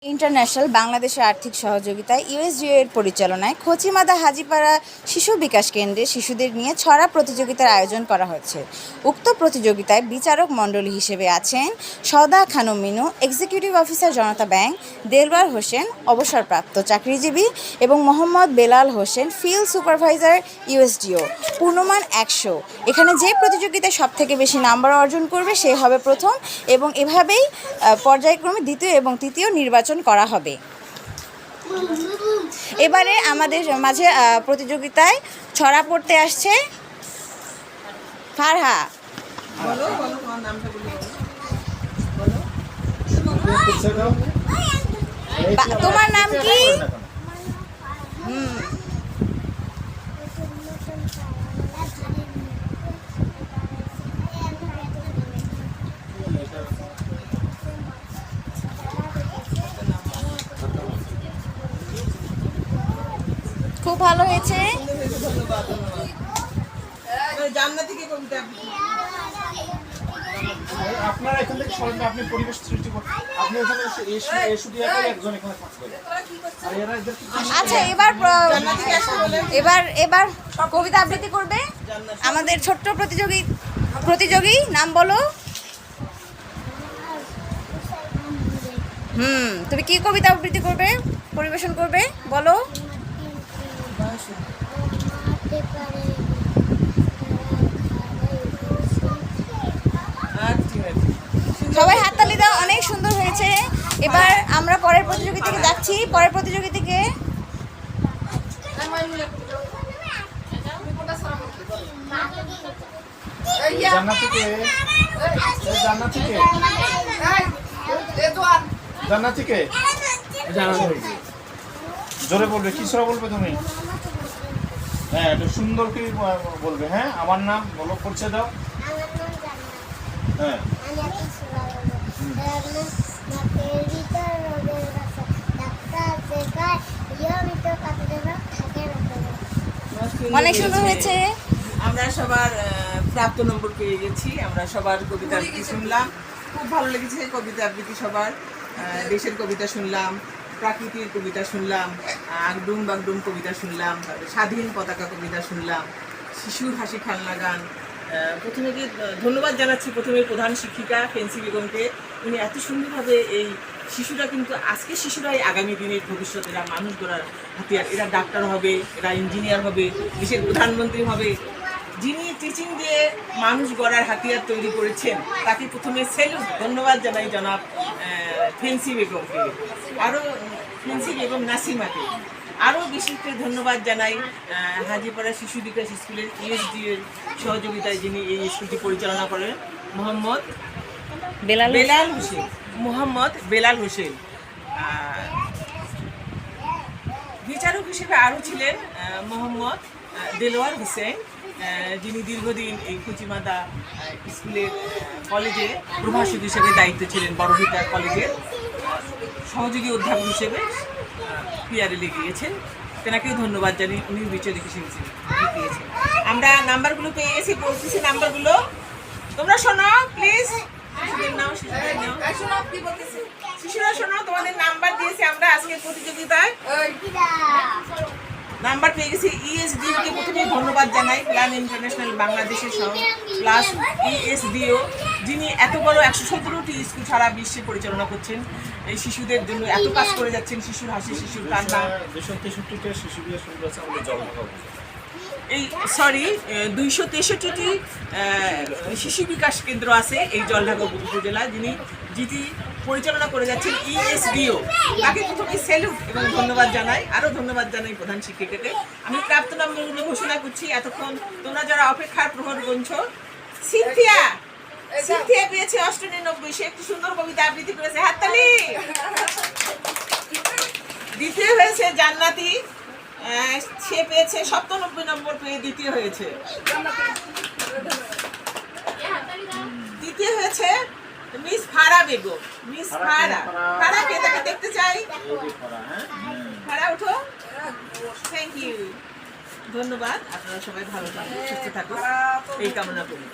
International বাংলাদেশের আর্থিক সহযোগিতায় ইউএসডিও এর পরিচালনায় খচিমাদা হাজীপাড়া শিশু বিকাশ কেন্দ্রে শিশুদের নিয়ে ছড়া প্রতিযোগিতার আয়োজন করা হয়েছে। উক্ত প্রতিযোগিতায় বিচারক মণ্ডলী হিসেবে আছেন সওদা খানম মিনু, এক্সিকিউটিভ অফিসার জনতা ব্যাংক, দেলওয়ার হোসেন অবসরপ্রাপ্ত চাকরিজীবী এবং মোহাম্মদ বেলাল হোসেন ফিল্ড সুপারভাইজার ইউএসডিও। পূর্ণমান 100। এখানে যে প্রতিযোগিতায় সবথেকে বেশি নাম্বার অর্জন করবে সে হবে প্রথম এবং এভাবেই পর্যায়ক্রমে দ্বিতীয় এবং তৃতীয় নির্বাচন করা হবে। এবারে আমাদের মাঝে প্রতিযোগিতায় ছড়া পড়তে আসছে ফারহা। তোমার নাম কি? খুব ভালো হয়েছে। আপনারা এখান থেকে সরেন, আপনি পরিবেশ সৃষ্টি করুন। আপনি ওখানে এসে দিয়ে একজন এখানে থাকবে। আচ্ছা, এবার কবিতা আবৃত্তি করবে আমাদের ছোট্ট প্রতিযোগী। নাম বলো। তুমি কি কবিতা আবৃত্তি করবে, পরিবেশন করবে বলো। সবাই হাততালি দাও, অনেক সুন্দর হয়েছে। এবার আমরা পরের প্রতিযোগিতাকে যাচ্ছি। পরের প্রতিযোগিতাকে জোরে বলবে, কি সরা বলবে তুমি? হ্যাঁ, একটু সুন্দর করে বলবে। হ্যাঁ, আমার নাম বলো, পরিচয় দাও। হ্যাঁ, অনেক সুন্দর হয়েছে। আমরা সবার প্রাপ্ত নম্বর পেয়ে গেছি। আমরা সবার কবিতা আবৃত্তি শুনলাম, খুব ভালো লেগেছে কবিতা আবৃত্তি সবার। দেশের কবিতা শুনলাম, প্রাকৃতির কবিতা শুনলাম, আগডুম বাগডুম কবিতা শুনলাম, স্বাধীন পতাকা কবিতা শুনলাম, শিশুর হাসি খেলনা গান। প্রথমে ধন্যবাদ জানাচ্ছি প্রথমে প্রধান শিক্ষিকা ফেন্সি বেগমকে। উনি এত সুন্দরভাবে এই শিশুরা কিন্তু আজকে শিশুরাই আগামী দিনের ভবিষ্যৎ, এরা মানুষ গড়ার হাতিয়ার। এরা ডাক্তার হবে, এরা ইঞ্জিনিয়ার হবে, দেশের প্রধানমন্ত্রী হবে। যিনি টিচিং দিয়ে মানুষ গড়ার হাতিয়ার তৈরি করেছেন তাকে প্রথমে সেলুট, ধন্যবাদ জানাই জনাব ফেন্সি বেগমকে, আরও ফেন্সি বেগম নাসিমাকে। আরও বেশি করে ধন্যবাদ জানাই হাজীপাড়া শিশু বিকাশ স্কুলের ইউএসডি এর সহযোগিতায় যিনি এই স্কুলটি পরিচালনা করেন, মোহাম্মদ বেলাল হোসেন। বিচারক হিসেবে আরও ছিলেন মোহাম্মদ দেলওয়ার হোসেন, যিনি দীর্ঘদিন এই খচিমাদা স্কুলের কলেজে প্রভাষক হিসেবে দায়িত্ব ছিলেন। বড়ভিটা কলেজের সহযোগী অধ্যাপক হিসেবে পিআরএলে গিয়েছেন। তেনাকেও ধন্যবাদ জানিয়ে উনি বিচারক হিসেবে দিয়েছেন। আমরা নাম্বারগুলো পেয়ে গেছি, বলতেছি নাম্বারগুলো। তোমরা শোনো প্লিজ, শিশুরা শোনো, তোমাদের নাম্বার দিয়েছি আমরা আজকে প্রতিযোগিতায়। নাম্বার পেয়ে গেছি। ইএসডিও কে প্রথমে ধন্যবাদ জানাই, প্ল্যান ইন্টারন্যাশনাল বাংলাদেশের সহ প্লাস ইএসডিও, যিনি এত বড় 117টি স্কুল সারা বিশ্বে পরিচালনা করছেন। এই শিশুদের জন্য এত কাজ করে যাচ্ছেন, শিশুর হাসি, শিশুর কান্না। 263টা শিশু বিকাশ কেন্দ্র আছে আমাদের জলঢাকা এই 263টি শিশু বিকাশ কেন্দ্র আছে এই জলঢাকা উপজেলায়, যিনি পরিচালনা করে যাচ্ছেন ইএসডিও। তাকে প্রথমে স্যালুট এবং ধন্যবাদ জানাই। আরও ধন্যবাদ জানাই প্রধান শিক্ষিকাকে। আমি প্রাপ্ত নম্বরগুলো ঘোষণা করছি। এতক্ষণ তোমরা যারা অপেক্ষার প্রহর গুনছ, সিনথিয়া পেয়েছে 98। সে একটি সুন্দর কবিতা আবৃত্তি করেছে, হাততালি। দ্বিতীয় হয়েছে জান্নাতি, সে পেয়েছে 97 নম্বর পেয়ে দ্বিতীয় হয়েছে। তৃতীয় হয়েছে মিস ফারা বেগম। মিস ফারা কে, তাকে দেখতে চাই। ফারা উঠো। থ্যাংক ইউ, ধন্যবাদ। আপনারা সবাই ভালো থাকুন, সুস্থ থাকুন এই কামনা করি।